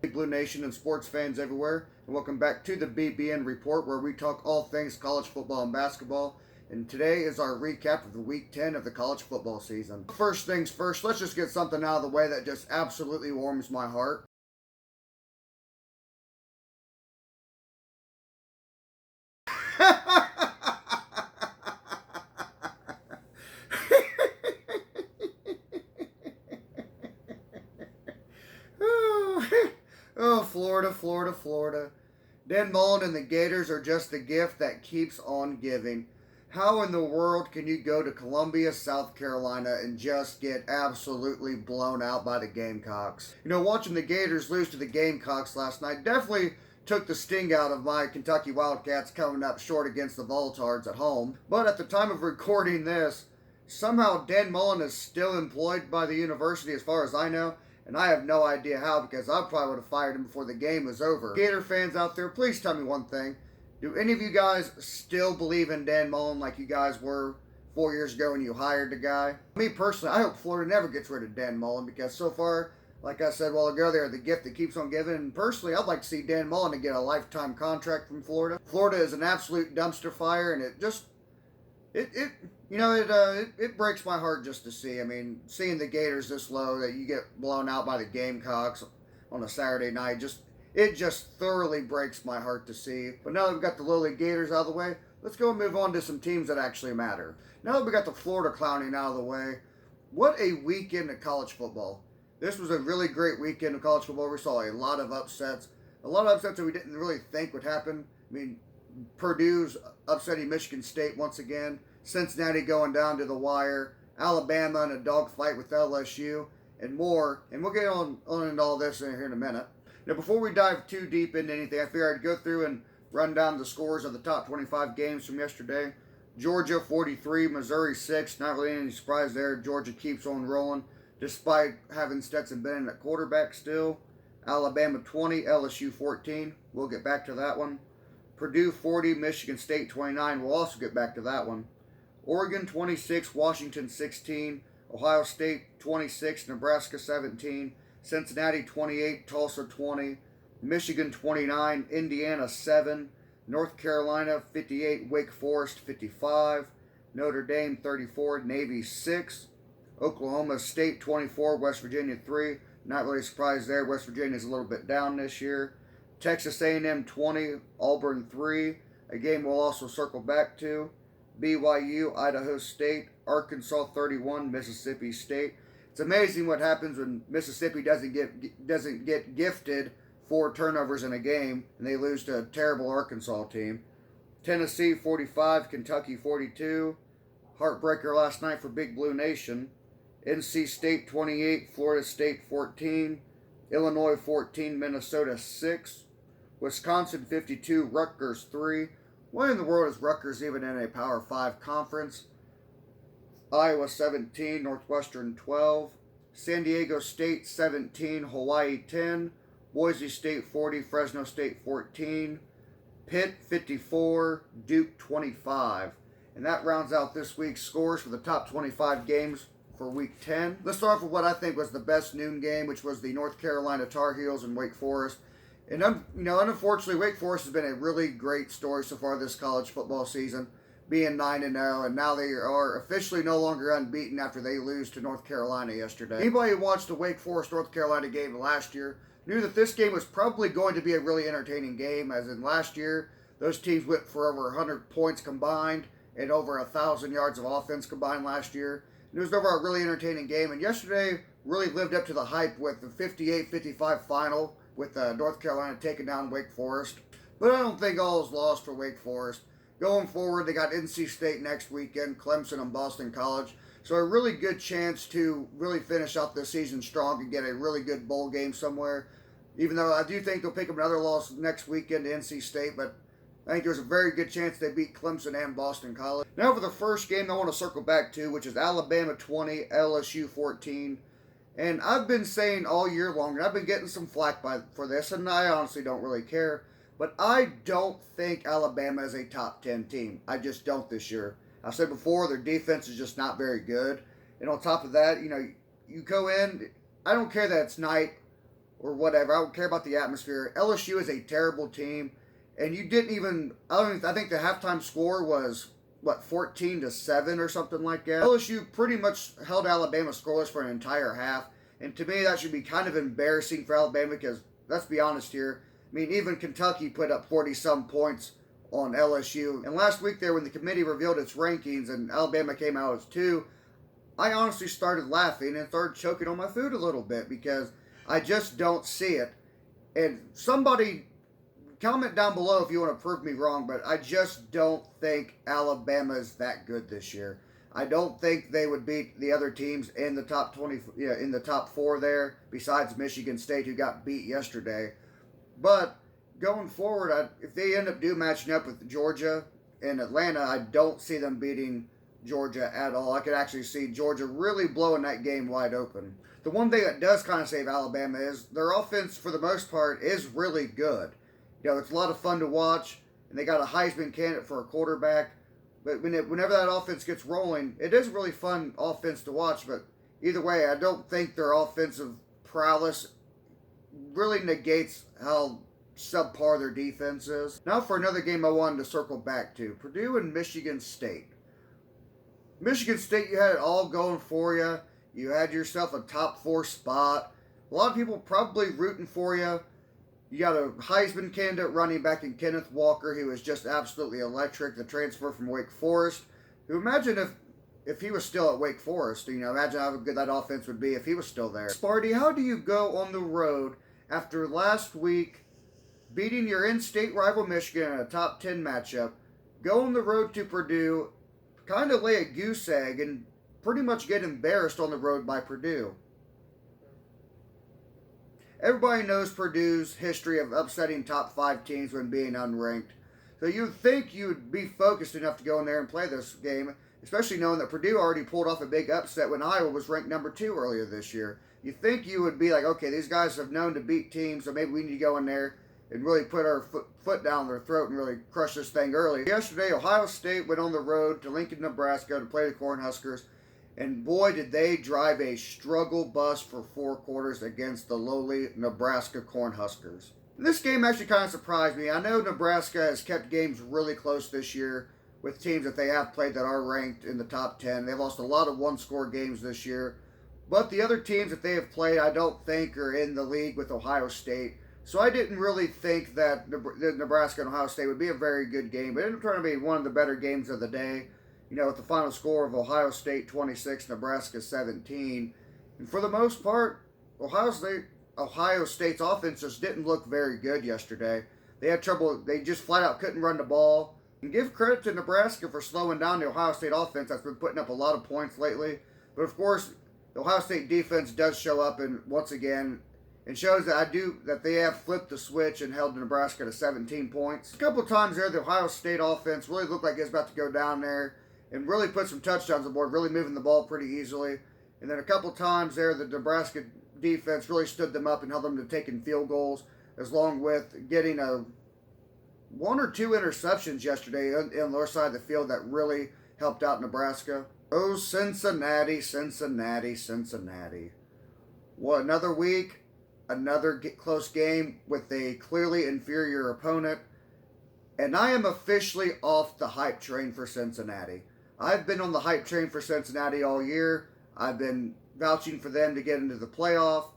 Big Blue Nation and sports fans everywhere, and welcome back to the BBN Report, where we talk all things college football and basketball. And today is our recap of the Week 10 of the college football season. First things first, let's just get something out of the way that just absolutely warms my heart. Oh, Florida, Florida, Florida. Dan Mullen and the Gators are just the gift that keeps on giving. How in the world can you go to Columbia, South Carolina and just get absolutely blown out by the Gamecocks? You know, watching the Gators lose to the Gamecocks last night definitely took the sting out of my Kentucky Wildcats coming up short against the Voltards at home. But at the time of recording this, somehow Dan Mullen is still employed by the university as far as I know. And I have no idea how, because I probably would have fired him before the game was over. Gator fans out there, please tell me one thing. Do any of you guys still believe in Dan Mullen like you guys were 4 years ago when you hired the guy? Me personally, I hope Florida never gets rid of Dan Mullen, because so far, like I said a while ago, they're the gift that keeps on giving. And personally, I'd like to see Dan Mullen to get a lifetime contract from Florida. Florida is an absolute dumpster fire, and it breaks my heart just to see. I mean, seeing the Gators this low, that you get blown out by the Gamecocks on a Saturday night, it just thoroughly breaks my heart to see. But now that we've got the lowly Gators out of the way, let's go and move on to some teams that actually matter. Now that we got the Florida clowning out of the way, what a weekend of college football. This was a really great weekend of college football. We saw a lot of upsets that we didn't really think would happen. I mean, Purdue's upsetting Michigan State once again. Cincinnati going down to the wire. Alabama in a dogfight with LSU and more. And we'll get on into all this here in a minute. Now, before we dive too deep into anything, I figured I'd go through and run down the scores of the top 25 games from yesterday. Georgia 43, Missouri 6. Not really any surprise there. Georgia keeps on rolling despite having Stetson Bennett at quarterback still. Alabama 20, LSU 14. We'll get back to that one. Purdue 40, Michigan State 29. We'll also get back to that one. Oregon 26, Washington 16. Ohio State 26, Nebraska 17. Cincinnati 28, Tulsa 20. Michigan 29, Indiana 7. North Carolina 58, Wake Forest 55. Notre Dame 34, Navy 6. Oklahoma State 24, West Virginia 3. Not really surprised there. West Virginia's a little bit down this year. Texas A&M 20, Auburn 3. A game we'll also circle back to. BYU, Idaho State, Arkansas 31, Mississippi State. It's amazing what happens when Mississippi doesn't get gifted 4 turnovers in a game and they lose to a terrible Arkansas team. Tennessee 45, Kentucky 42. Heartbreaker last night for Big Blue Nation. NC State 28, Florida State 14. Illinois 14, Minnesota 6. Wisconsin 52, Rutgers 3. Why in the world is Rutgers even in a Power 5 conference? Iowa 17, Northwestern 12. San Diego State 17, Hawaii 10. Boise State 40, Fresno State 14. Pitt 54, Duke 25. And that rounds out this week's scores for the top 25 games for Week 10. Let's start off with what I think was the best noon game, which was the North Carolina Tar Heels and Wake Forest. And, unfortunately, Wake Forest has been a really great story so far this college football season, being 9-0, and now they are officially no longer unbeaten after they lose to North Carolina yesterday. Anybody who watched the Wake Forest-North Carolina game last year knew that this game was probably going to be a really entertaining game, as in last year, those teams went for over 100 points combined and over 1,000 yards of offense combined last year. And it was overall a really entertaining game, and yesterday really lived up to the hype with the 58-55 final, with North Carolina taking down Wake Forest. But I don't think all is lost for Wake Forest. Going forward, they got NC State next weekend, Clemson and Boston College. So a really good chance to really finish out this season strong and get a really good bowl game somewhere. Even though I do think they'll pick up another loss next weekend to NC State, but I think there's a very good chance they beat Clemson and Boston College. Now for the first game I want to circle back to, which is Alabama 20, LSU 14. And I've been saying all year long, and I've been getting some flack for this, and I honestly don't really care, but I don't think Alabama is a top 10 team. I just don't this year. I said before, their defense is just not very good. And on top of that, you go in, I don't care that it's night or whatever. I don't care about the atmosphere. LSU is a terrible team, and you didn't even. I think the halftime score was what 14-7 or something like that. LSU pretty much held Alabama scoreless for an entire half, and to me that should be kind of embarrassing for Alabama because let's be honest here. I mean, even Kentucky put up 40-some points on LSU. And last week there, when the committee revealed its rankings and Alabama came out as 2, I honestly started laughing and started choking on my food a little bit because I just don't see it. And somebody comment down below if you want to prove me wrong, but I just don't think Alabama is that good this year. I don't think they would beat the other teams in the top 20, in the top 4 there, besides Michigan State, who got beat yesterday. But going forward, if they end up matching up with Georgia and Atlanta, I don't see them beating Georgia at all. I could actually see Georgia really blowing that game wide open. The one thing that does kind of save Alabama is their offense, for the most part, is really good. It's a lot of fun to watch, and they got a Heisman candidate for a quarterback. But whenever that offense gets rolling, it is a really fun offense to watch. But either way, I don't think their offensive prowess really negates how subpar their defense is. Now for another game I wanted to circle back to. Purdue and Michigan State. Michigan State, you had it all going for you. You had yourself a top 4 spot. A lot of people probably rooting for you. You got a Heisman candidate running back in Kenneth Walker, who is just absolutely electric. The transfer from Wake Forest. Imagine if he was still at Wake Forest. Imagine how good that offense would be if he was still there. Sparty, how do you go on the road after last week beating your in-state rival Michigan in a top 10 matchup, go on the road to Purdue, kind of lay a goose egg, and pretty much get embarrassed on the road by Purdue? Everybody knows Purdue's history of upsetting top 5 teams when being unranked. So you'd think you'd be focused enough to go in there and play this game, especially knowing that Purdue already pulled off a big upset when Iowa was ranked number 2 earlier this year. You think you would be like, okay, these guys have known to beat teams, so maybe we need to go in there and really put our foot down their throat and really crush this thing early. Yesterday, Ohio State went on the road to Lincoln, Nebraska to play the Cornhuskers, and boy, did they drive a struggle bus for 4 quarters against the lowly Nebraska Cornhuskers. This game actually kind of surprised me. I know Nebraska has kept games really close this year with teams that they have played that are ranked in the top 10. They've lost a lot of one-score games this year. But the other teams that they have played, I don't think are in the league with Ohio State. So I didn't really think that Nebraska and Ohio State would be a very good game. But it ended up trying to be one of the better games of the day. With the final score of Ohio State 26, Nebraska 17. And for the most part, Ohio State's offense just didn't look very good yesterday. They had trouble. They just flat out couldn't run the ball. And give credit to Nebraska for slowing down the Ohio State offense that's been putting up a lot of points lately. But of course, the Ohio State defense does show up, and once again, it shows that they have flipped the switch and held Nebraska to 17 points. A couple of times there, the Ohio State offense really looked like it was about to go down there and really put some touchdowns on the board, really moving the ball pretty easily. And then a couple of times there, the Nebraska defense really stood them up and held them to taking field goals, along with getting 1 or 2 interceptions yesterday on the north side of the field that really helped out Nebraska. Oh, Cincinnati, Cincinnati, Cincinnati. What, another week, another close game with a clearly inferior opponent. And I am officially off the hype train for Cincinnati. I've been on the hype train for Cincinnati all year. I've been vouching for them to get into the playoff.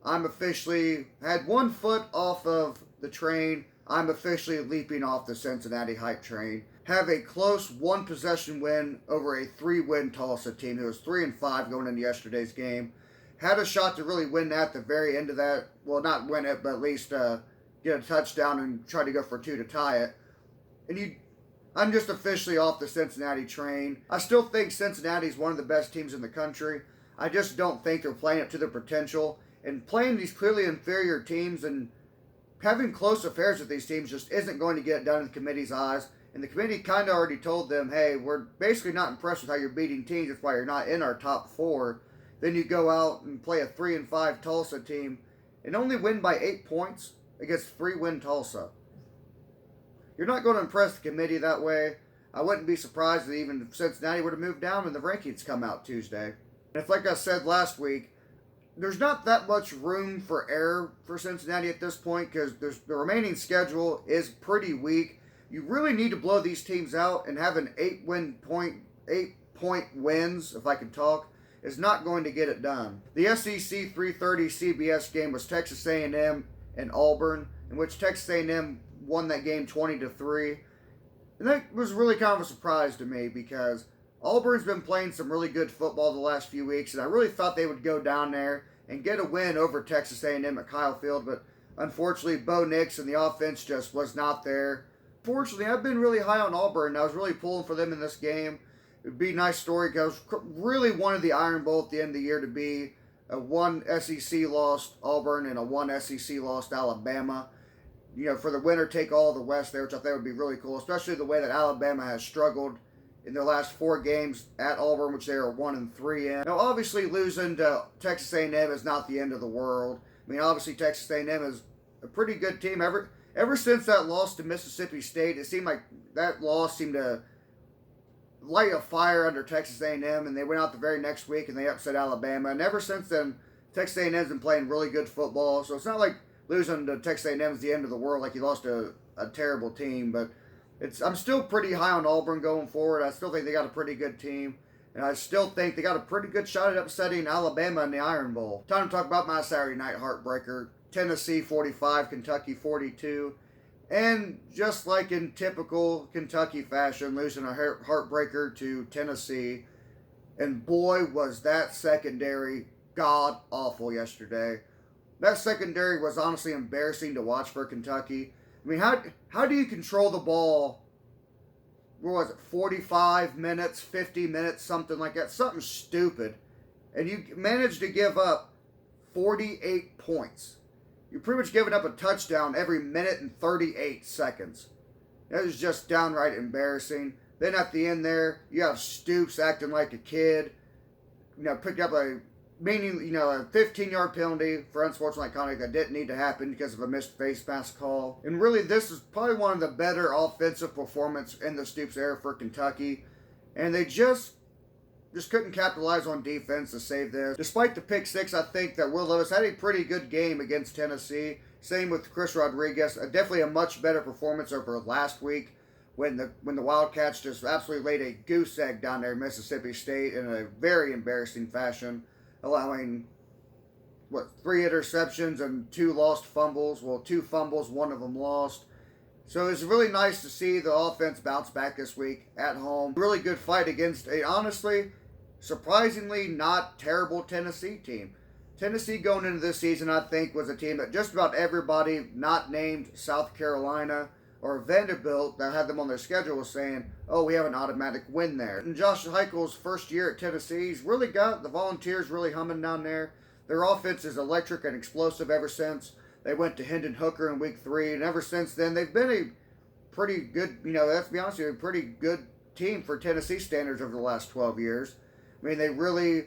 I'm officially had one foot off of the train. I'm officially leaping off the Cincinnati hype train. Have a close 1-possession win over a 3-win Tulsa team who was 3-5 going into yesterday's game. Had a shot to really win that at the very end of that. Well, not win it, but at least get a touchdown and try to go for 2 to tie it. And I'm just officially off the Cincinnati train. I still think Cincinnati is one of the best teams in the country. I just don't think they're playing up to their potential. And playing these clearly inferior teams and having close affairs with these teams just isn't going to get it done in the committee's eyes. And the committee kind of already told them, hey, we're basically not impressed with how you're beating teams. That's why you're not in our top 4. Then you go out and play a 3-5 Tulsa team and only win by 8 points against 3-win Tulsa. You're not going to impress the committee that way. I wouldn't be surprised that even if Cincinnati were to move down when the rankings come out Tuesday. And if, like I said last week, there's not that much room for error for Cincinnati at this point because the remaining schedule is pretty weak. You really need to blow these teams out, and having 8-point wins, if I can talk, is not going to get it done. The SEC 3:30 CBS game was Texas A&M and Auburn, in which Texas A&M won that game 20-3. And that was really kind of a surprise to me because Auburn's been playing some really good football the last few weeks, and I really thought they would go down there and get a win over Texas A&M at Kyle Field, but unfortunately, Bo Nix and the offense just was not there. Fortunately, I've been really high on Auburn. I was really pulling for them in this game. It would be a nice story because I really wanted the Iron Bowl at the end of the year to be a 1 SEC lost Auburn and a 1 SEC lost Alabama. You know, for the winner take all of the West there, which I think would be really cool, especially the way that Alabama has struggled in their last 4 games at Auburn, which they are 1-3 in. Now, obviously, losing to Texas A&M is not the end of the world. I mean, obviously, Texas A&M is a pretty good team. Ever since that loss to Mississippi State, it seemed like that loss seemed to light a fire under Texas A&M, and they went out the very next week and they upset Alabama. And ever since then, Texas A&M's been playing really good football. So it's not like losing to Texas A&M is the end of the world, like you lost to a terrible team, but I'm still pretty high on Auburn going forward. I still think they got a pretty good team, and I still think they got a pretty good shot at upsetting Alabama in the Iron Bowl. Time to talk about my Saturday night heartbreaker. Tennessee 45, Kentucky 42. And just like in typical Kentucky fashion, losing a heartbreaker to Tennessee. And boy, was that secondary god-awful yesterday. That secondary was honestly embarrassing to watch for Kentucky. I mean, how do you control the ball, what was it, 45 minutes, 50 minutes, something like that, something stupid, and you managed to give up 48 points. You're pretty much giving up a touchdown every minute and 38 seconds. That was just downright embarrassing. Then at the end there, you have Stoops acting like a kid, picked up a 15-yard penalty for unsportsmanlike conduct that didn't need to happen because of a missed face mask call. And really, this is probably one of the better offensive performances in the Stoops era for Kentucky. And they just couldn't capitalize on defense to save this. Despite the pick six, I think that Will Levis had a pretty good game against Tennessee. Same with Chris Rodriguez. Definitely a much better performance over last week when the Wildcats just absolutely laid a goose egg down there in Mississippi State in a very embarrassing fashion, allowing 3 interceptions and 2 lost fumbles. Well, 2 fumbles, 1 of them lost. So it's really nice to see the offense bounce back this week at home. Really good fight against a, honestly, surprisingly not terrible Tennessee team. Tennessee going into this season, I think, was a team that just about everybody not named South Carolina or Vanderbilt that had them on their schedule was saying, oh, we have an automatic win there. In Josh Heupel's first year at Tennessee, he's really got the Volunteers really humming down there. Their offense is electric and explosive ever since they went to Hendon Hooker in week 3. And ever since then, they've been a pretty good, let's be honest with you, a pretty good team for Tennessee standards over the last 12 years. I mean, they really,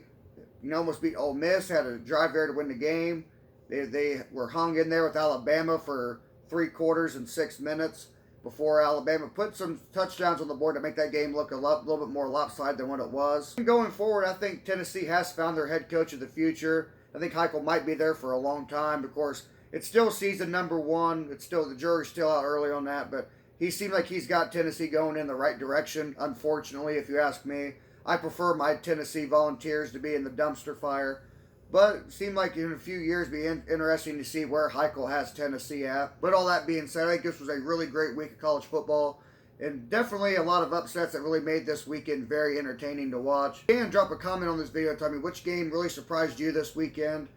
almost beat Ole Miss, had a drive there to win the game. They were hung in there with Alabama for 3 quarters and 6 minutes before Alabama put some touchdowns on the board to make that game look a little bit more lopsided than what it was. Going forward, I think Tennessee has found their head coach of the future. I think Heupel might be there for a long time. Of course, it's still season number 1. It's still, the jury's still out early on that, but he seemed like he's got Tennessee going in the right direction, unfortunately, if you ask me. I prefer my Tennessee Volunteers to be in the dumpster fire. But it seemed like in a few years it'd be interesting to see where Heupel has Tennessee at. But all that being said, I think this was a really great week of college football. And definitely a lot of upsets that really made this weekend very entertaining to watch. And drop a comment on this video and tell me which game really surprised you this weekend.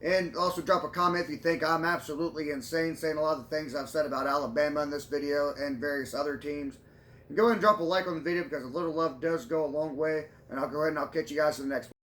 And also drop a comment if you think I'm absolutely insane saying a lot of the things I've said about Alabama in this video and various other teams. And go ahead and drop a like on the video because a little love does go a long way. And I'll go ahead and I'll catch you guys in the next one.